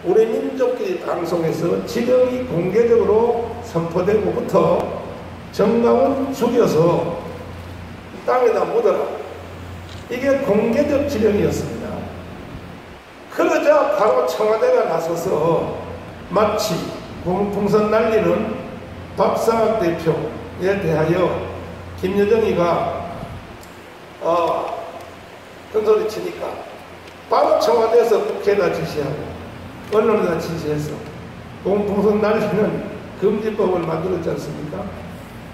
우리 민족끼리 방송에서 지령이 공개적으로 선포되고부터 정강은 죽여서 땅에다 묻어라. 이게 공개적 지령이었습니다. 그러자 바로 청와대가 나서서 마치 고문풍선 날리는 박상학 대표에 대하여 김여정이가 큰소리 치니까 바로 청와대에서 국회에다 지시하고 언론에다 지시해서 고문풍선 날리는 금지법을 만들었지 않습니까?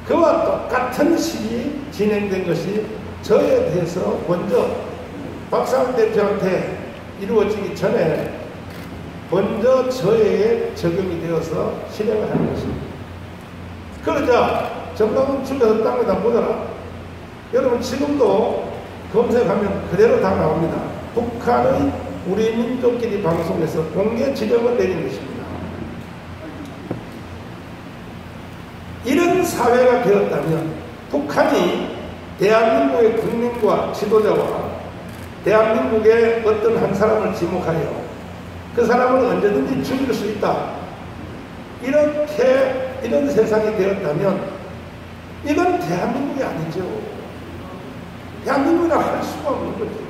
그와 똑같은 시기 진행된 것이 저에 대해서 먼저 박상학 대표한테 이루어지기 전에 먼저 저에게 적용이 되어서 실행을 하는 것입니다. 그러자 정강은 죽여서 땅에다 묻어라. 여러분 지금도 검색하면 그대로 다 나옵니다. 북한의 우리 민족끼리 방송에서 공개 지령을 내린 것입니다. 이런 사회가 되었다면 북한이 대한민국의 국민과 지도자와 대한민국의 어떤 한 사람을 지목하여 그 사람을 언제든지 죽일 수 있다. 이런 세상이 되었다면 이건 대한민국이 아니죠. 대한민국이라 할 수가 없는 거죠.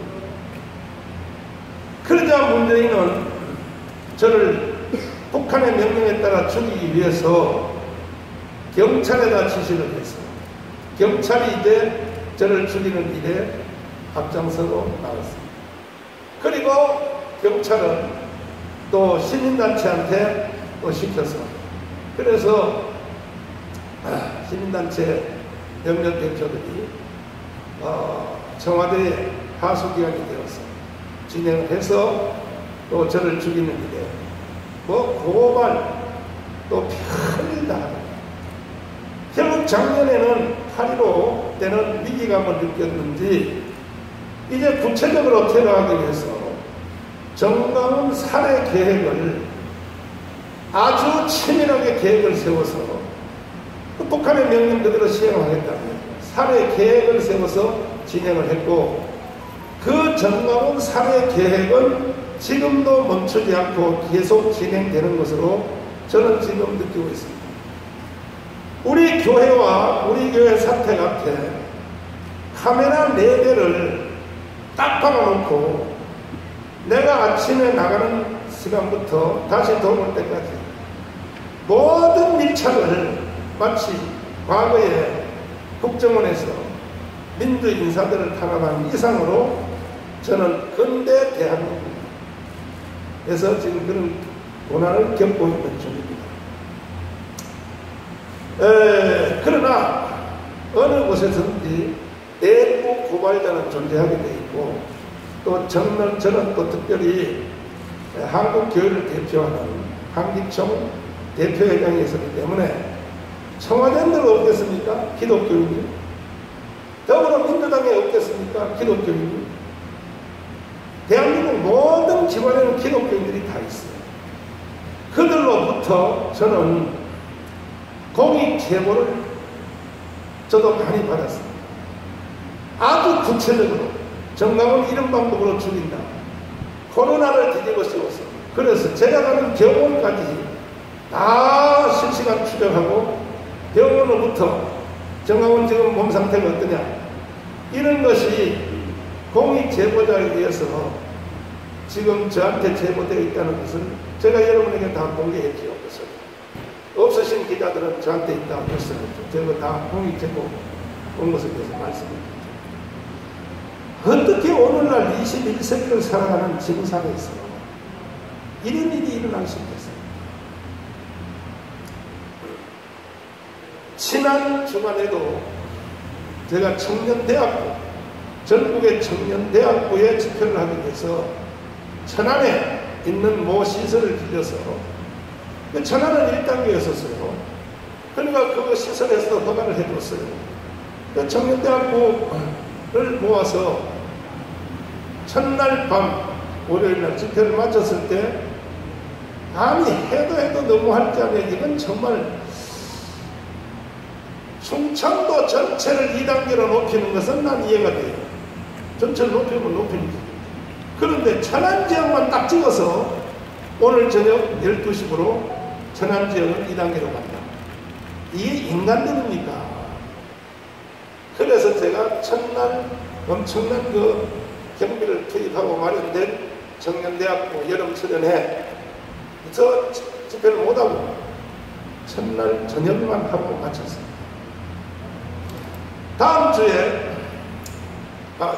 그러자 문재인은 저를 북한의 명령에 따라 죽이기 위해서 경찰에다 지시를 해서 경찰이 이제 저를 죽이는 일에 앞장서고 나갔습니다. 그리고 경찰은 또 시민단체한테 또 시켜서 그래서 시민단체 몇몇 대표들이 청와대에 하수기관이 되어서 진행을 해서 또 저를 죽이는 일에 뭐 고발 또 별일 다 하고 결국 작년에는 8.15 때는 위기감을 느꼈는지 이제 구체적으로 테러하기 위해서 정강훈 살해 계획을 아주 치밀하게 계획을 세워서 북한의 명령 그대로 시행하겠다는 살해 계획을 세워서 진행을 했고 그 정강훈 살해 계획은 지금도 멈추지 않고 계속 진행되는 것으로 저는 지금 느끼고 있습니다. 우리 교회와 우리 교회 사택 앞에 카메라 4대를 딱 박아놓고 내가 아침에 나가는 시간부터 다시 돌아올 때까지 모든 밀착을 마치 과거에 국정원에서 민주 인사들을 탄압한 이상으로 저는 근대 대한민국에서 지금 그런 고난을 겪고 있는 중입니다. 그러나 어느 곳에서든지 내부 고발자는 존재하게 되어 있고 또 저는 또 특별히 한국교회를 대표하는 한기총 대표회장이 있었기 때문에 청와대는 없겠습니까? 기독교인들. 더불어민주당에 없겠습니까? 기독교인들. 대한민국 모든 기관에는 기독교인들이 다 있어요. 그들로부터 저는 공익 제보를 저도 많이 받았습니다. 아주 구체적으로 정강훈 이런 방법으로 죽인다. 코로나를 뒤집어 씌워서 그래서 제가 가는 병원까지 다 실시간 추적하고 병원으로부터 정강훈 지금 몸 상태가 어떠냐 이런 것이 공익 제보자에 의해서 지금 저한테 제보되어 있다는 것을 제가 여러분에게 다 공개했지요. 없으신 기자들은 저한테 있다 했어요. 제가 다 공익 제보 온 것에 대해서 말씀드립니다. 어떻게 오늘날 21세기를 살아가는 지구상에서 이런 일이 일어날 수 있겠어요? 지난 주간에도 제가 청년대학부, 전국의 청년대학부에 집회를 하기 위해서 천안에 있는 모 시설을 빌려서 천안은 1단계였었어요. 그러니까 그 시설에서 허가를 해줬어요. 청년대학부를 모아서 첫날 밤 월요일날 집회를 마쳤을 때 아니 해도 너무할 줄 알면 이건 정말 충청도 전체를 2단계로 높이는 것은 난 이해가 돼요. 전체를 높이면 높이는 거죠. 그런데 천안 지역만 딱 찍어서 5, 오늘 저녁 12시부로 천안 지역은 2단계로 간다. 이게 인간들입니까? 그래서 제가 첫날 엄청난 그 경비를 투입하고 마련된 청년대학교 여름수련회 저 집회를 못하고 첫날 저녁만 하고 마쳤습니다. 다음 주에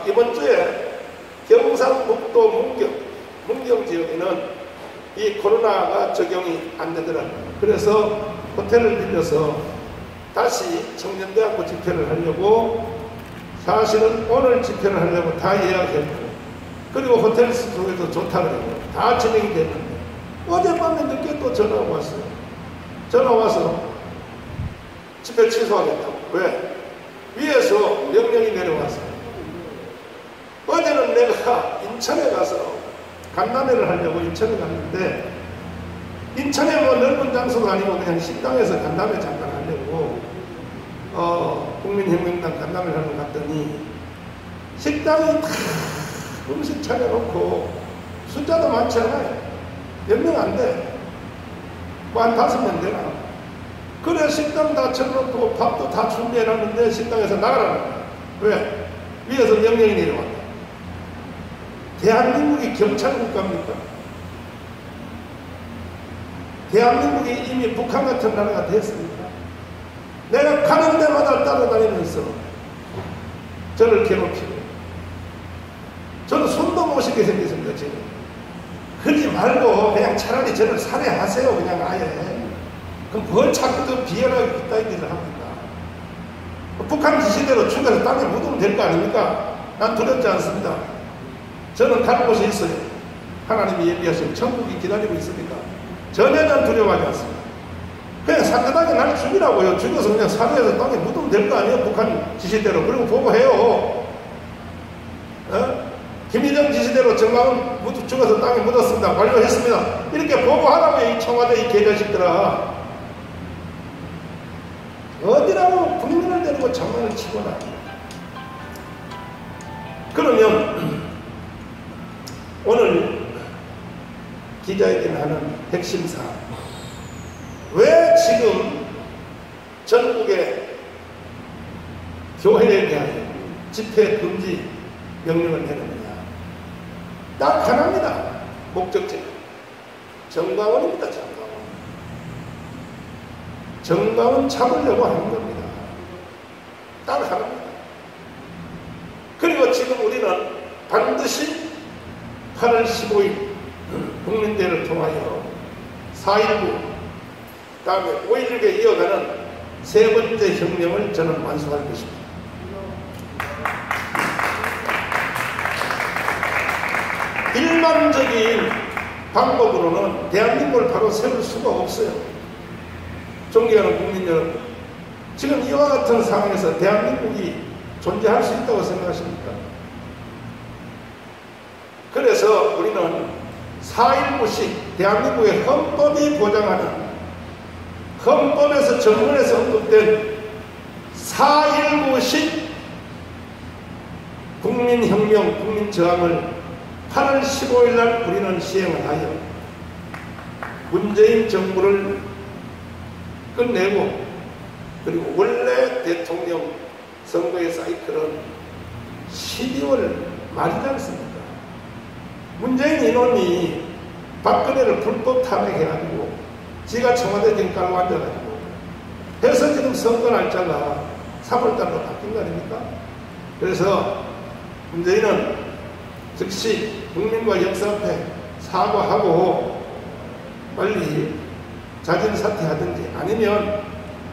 이번 주에 경상북도 문경 지역에는 이 코로나가 적용이 안 되더라고요. 그래서 호텔을 빌려서 다시 청년대학교 집회를 하려고 사실은 오늘 집회를 하려고 다 예약했고 그리고 호텔 숙소에도 좋다 그러고 다 진행이 됐는데 어젯밤에 늦게 또 전화가 왔어요. 전화 와서 집회 취소하겠다고. 왜? 위에서 명령이 내려왔어요. 어제는 내가 인천에 가서 간담회를 하려고 인천에 갔는데 인천에 뭐 넓은 장소가 아니고 그냥 식당에서 간담회 잠깐 하려고 국민혁명당 간담회를 하러 갔더니 식당이 다 음식 차려놓고 숫자도 많지 않아요. 몇 명 안 돼. 뭐 한 5명 되나. 그래 식당 다 차려놓고 밥도 다 준비해놨는데 식당에서 나가라는 거야. 왜? 위에서 명령이 내려왔다. 대한민국이 경찰 국가입니까? 대한민국이 이미 북한 같은 나라가 됐습니까? 내가 가는 데마다 따라다니면서 저를 괴롭히고 저는 손도 못 씻게 생겼습니다. 지금 그러지 말고 그냥 차라리 저를 살해하세요. 그냥 아예. 그럼 뭘 자꾸 더 비열하게 그따위 일을 합니까? 북한 지시대로 죽여서 땅에 묻으면 될 거 아닙니까? 난 두렵지 않습니다. 저는 갈 곳이 있어요. 하나님이 예비하신 천국이 기다리고 있으니까 전혀 난 두려워하지 않습니다. 그냥 상대방이 날 죽이라고요. 죽여서 그냥 살해해서 땅에 묻으면 될 거 아니에요. 북한 지시대로. 그리고 보고해요. 김일성 지시대로 정강은 죽어서 땅에 묻었습니다. 완료했습니다. 이렇게 보고하라고요. 이 청와대 이 개자식들아. 어디라고 국민을 데리고 장난을 치거나. 그러면 오늘 기자회견하는 핵심사 왜 지금 전국의 교회에 대하여 집회 금지 명령을 내렸느냐. 딱 하나입니다. 목적지 정광훈입니다. 정광훈 잡으려고 하는 겁니다. 딱 하나입니다. 그리고 지금 우리는 반드시 8월 15일 국민대회를 통하여 4.19 다음에 5.16에 이어가는 세 번째 혁명을 저는 완수할 것입니다. 일반적인 방법으로는 대한민국을 바로 세울 수가 없어요. 존경하는 국민 여러분, 지금 이와 같은 상황에서 대한민국이 존재할 수 있다고 생각하십니까? 그래서 우리는 4.19식 대한민국의 헌법이 보장하는 헌법에서 정문에서 언급된 4.19식 국민혁명, 국민저항을 8월 15일 날 우리는 시행을 하여 문재인 정부를 끝내고 그리고 원래 대통령 선거의 사이클은 12월 말이지 않습니까? 문재인 이놈이 박근혜를 불법 탄핵해가지고 지가 청와대 등 깔고 앉아가지고 해서 지금 선거 날짜가 3월달로 바뀐 거 아닙니까? 그래서 문재인은 즉시 국민과 역사 앞에 사과하고 빨리 자진 사퇴하든지 아니면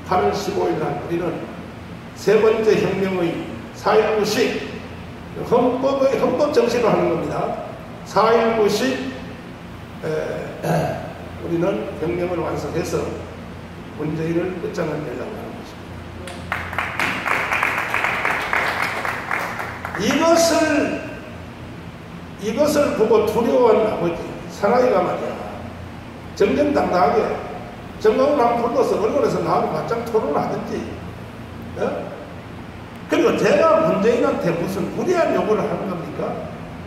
8월 15일 날 우리는 세 번째 혁명의 4.19식 헌법 정신으로 하는 겁니다. 4.19식 우리는 혁명을 완성해서 문재인을 끝장을 내려고 하는 것입니다. 이것을 보고 두려워하는 아버지 사나이가 말이야 정정당당하게 정강훈 한번 불러서 언론에서 나하고 맞짱 토론을 하든지 그리고 제가 문재인한테 무슨 무리한 요구를 하는 겁니까?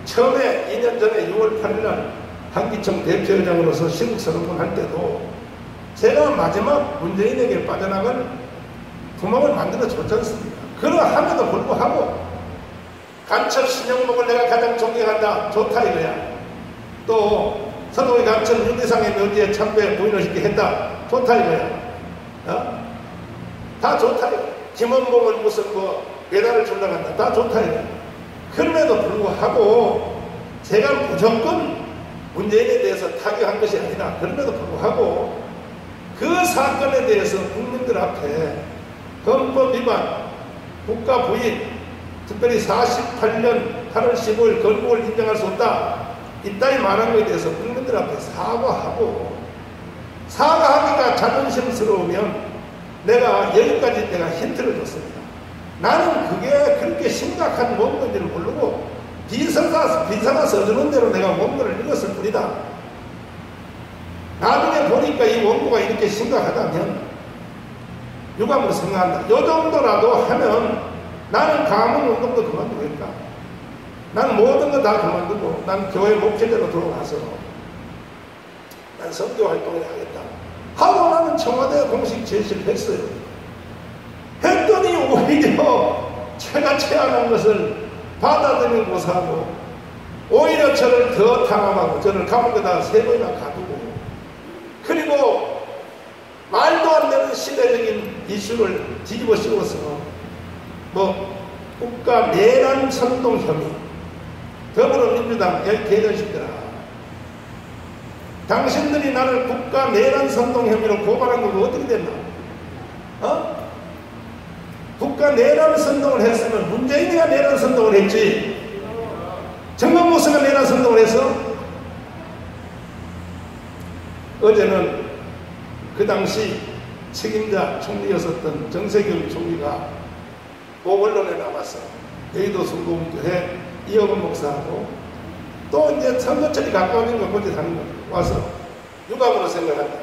처음에 2년 전에 6월 8일 날 한기총 대표회장으로서 시국 선언을 할 때도 제가 마지막 문재인에게 빠져나갈 구멍을 만들어 줬지 않습니까? 그러함에도 불구하고 간첩 신영목을 내가 가장 존경한다. 좋다 이거야. 또 서동의 간첩 윤대상의 묘지에 참배 부인을 시키게 했다. 좋다 이거야. 다 좋다 이거야. 김원봉을 무슨 뭐 메달을 주려고 한다. 다 좋다 이거야. 그럼에도 불구하고 제가 무조건 문재인에 대해서 타격한 것이 아니라 그럼에도 불구하고 그 사건에 대해서 국민들 앞에 헌법 위반, 국가 부인, 특별히 48년 8월 15일 건국을 인정할 수 없다. 이따위 말한 것에 대해서 국민들 앞에 사과하기가 자존심스러우면 내가 여기까지 내가 힌트를 줬습니다. 나는 그게 그렇게 심각한 원고인지를 모르고 비서가 써주는 대로 내가 원고를 읽었을 뿐이다. 나중에 보니까 이 원고가 이렇게 심각하다면 유감으로 생각한다. 이 정도라도 하면 나는 가문운동도 그만두겠다. 나는 모든 거 다 그만두고 난 교회 목회자로 들어가서 난 선교 활동을 하겠다 하고 나는 청와대 공식 제시를 했어요. 했더니 오히려 제가 제안한 것을 받아들이는 고사하고 오히려 저를 더 탄압하고 저를 감옥에다 3번이나 가두고 그리고 말도 안 되는 시대적인 이슈를 뒤집어 씌워서 뭐 국가 내란 선동 혐의 더불어민주당 개전시켜라. 당신들이 나를 국가 내란 선동 혐의로 고발한 건 어떻게 됐나? 국가 내란 선동을 했으면 문재인이가 내란 선동을 했지. 정강모스가 내란 선동을 해서 어제는 그 당시 책임자 총리였었던 정세균 총리가 언론에 나와서 여의도 순복음교회 이어건 목사하고 또 이제 선거철이 가까워진 거 본데 하는 거 와서 유감으로 생각한다.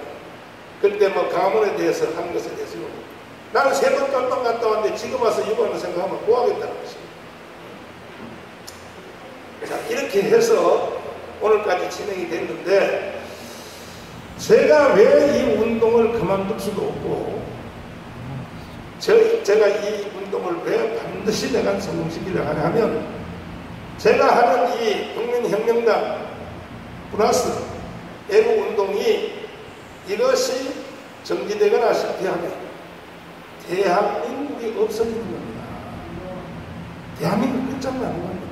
그때 뭐 가문에 대해서 하는 것에 대해서 나는 3번 깜빵 갔다 왔는데 지금 와서 유감으로 생각하면 뭐 하겠다는 것입니다. 자, 이렇게 해서 오늘까지 진행이 됐는데 제가 왜 이 운동을 그만둘 수도 없고 제가 이 운동을 왜 반드시 내가 성공시키려고 하냐면 제가 하는 이 국민혁명당 플러스 애국운동이 이것이 정지되거나 실패하면 대한민국이 없어지는 겁니다. 대한민국 끝장나는 겁니다.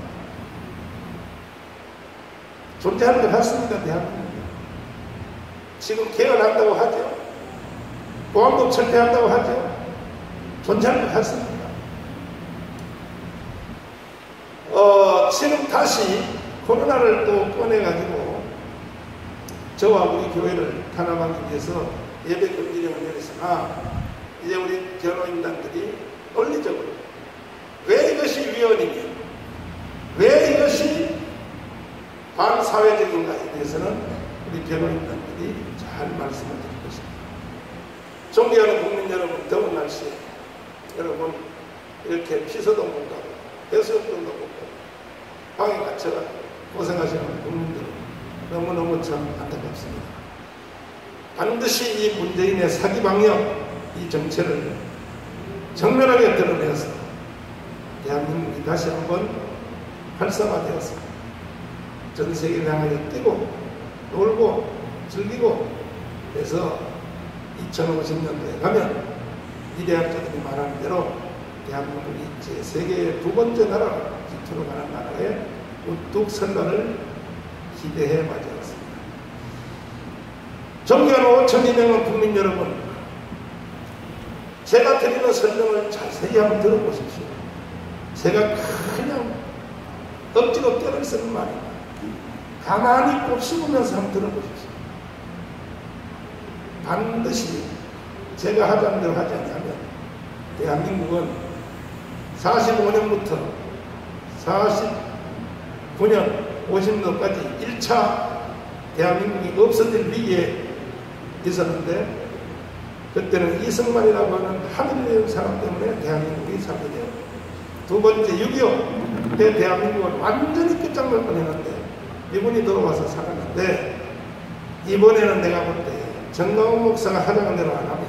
존재하는 것 같습니다. 대한민국이 지금 개헌한다고 하죠. 보안법 철폐한다고 하죠. 존재하는 것 같습니다. 지금 다시 코로나를 또 꺼내가지고 저와 우리 교회를 탄압하기 위해서 예배 금지령을 내렸으나 이제 우리 변호인단들이 논리적으로 왜 이것이 위헌이며 왜 이것이 반사회적인가에 대해서는 우리 변호인단들이 잘 말씀을 드릴 것입니다. 존경하는 국민 여러분, 더운 날씨에 여러분 이렇게 피서동도 가고 해수욕장도 가고 방에 갇혀가 고생하시는 국민들 너무너무 참 안타깝습니다. 반드시 이 문재인의 사기 방역 이 정체를 정면하게 드러내서 대한민국이 다시 한번 활성화되어서 전 세계를 향하여 뛰고 놀고 즐기고 그래서 2050년도에 가면 미래학자들이 말하는 대로 대한민국이 제 세계의 2번째 나라로 기투로 가는 나라에 우뚝 선다를 기대해 맞이하겠습니다. 존경하는 5,200만 국민 여러분, 제가 드리는 설명을 자세히 한번 들어보십시오. 제가 그냥 억지로 떼를 쓰는 말입니다. 가만히 곱씹으면서 한번 들어보십시오. 반드시 제가 하자는 대로 하지 않으면 대한민국은 45년부터 49년 50년까지 1차 대한민국이 없어질 위기에 있었는데 그때는 이승만이라고 하는 하늘의 사람 때문에 대한민국이 살게 되었고 두 번째 6.25 때 대한민국은 완전히 끝장날 뻔했는데 이분이 들어와서 살았는데, 이번에는 내가 볼 때 정강훈 목사가 하자는 대로 안 하면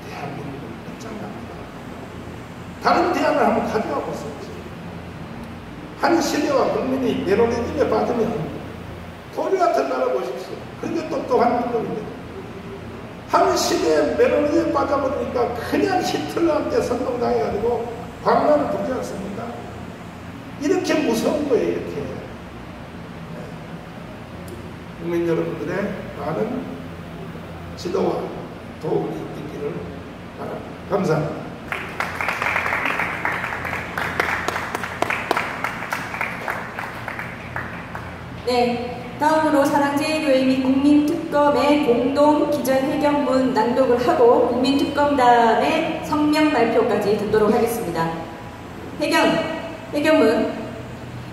대한민국은 끝장납니다. 다른 대안을 한번 가져와 보세요. 한 시대와 국민이 메로니즘에 빠지면 도리 같은 나라 보십시오. 그렇게 똑똑한 민족입니다. 한 시대에 메로니즘에 빠져버리니까 그냥 히틀러한테 선동당해가지고 광란을 부르지 않습니까? 이렇게 무서운 거예요. 이렇게 국민 여러분들의 많은 지도와 도움이 있기를 바랍니다. 감사합니다. 네, 다음으로 사랑제일교회 및 국민특검의 공동 기자회견문 낭독을 하고 국민특검단의 성명 발표까지 듣도록 하겠습니다. 회견문.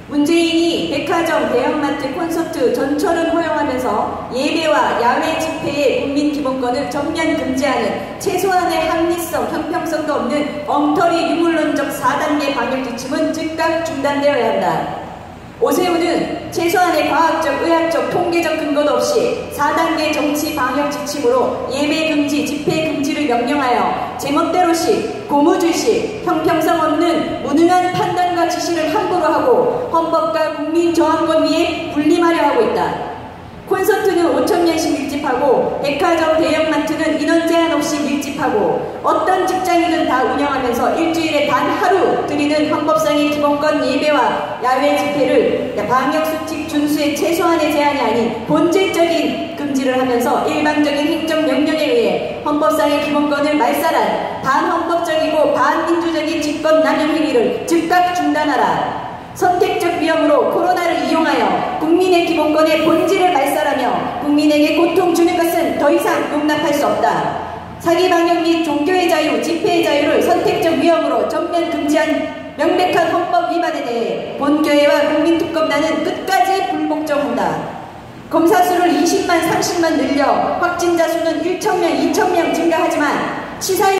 문재인이 백화점, 대형마트, 콘서트, 전철을 허용하면서 예배와 야외 집회의 국민기본권을 전면 금지하는 최소한의 합리성, 형평성도 없는 엉터리 유물론적 4단계 방역지침은 즉각 중단되어야 한다. 오세훈은 최소한의 과학적, 의학적, 통계적 근거도 없이 4단계 정치 방역 지침으로 예배 금지, 집회 금지를 명령하여 제멋대로식, 고무줄식, 형평성 없는 무능한 판단과 지시를 함부로 하고 헌법과 국민 저항권 위에 군림하려 하고 있다. 콘서트는 5,000년씩 밀집하고 백화점, 대형마트는 인원 제한 없이 밀집하고 어떤 직장이든 다 운영하면서 일주일에 단 하루 드리는 헌법상의 기본권 예배와 야외 집회를 방역수칙 준수의 최소한의 제한이 아닌 본질적인 금지를 하면서 일방적인 행정명령에 의해 헌법상의 기본권을 말살한 반헌법적이고 반민주적인 직권남용 행위를 즉각 중단하라. 선택적 위험으로 코로나를 이용하여 국민의 기본권의 본질을 말살하며 국민에게 고통 주는 것은 더 이상 용납할 수 없다. 사기 방역 및 종교의 자유, 집회의 자유를 선택적 위험으로 전면 금지한 명백한 헌법 위반에 대해 본교회와 국민특검단은 끝까지 불복종한다. 검사 수를 20만, 30만 늘려 확진자 수는 1,000명, 2,000명 증가하지만 치사율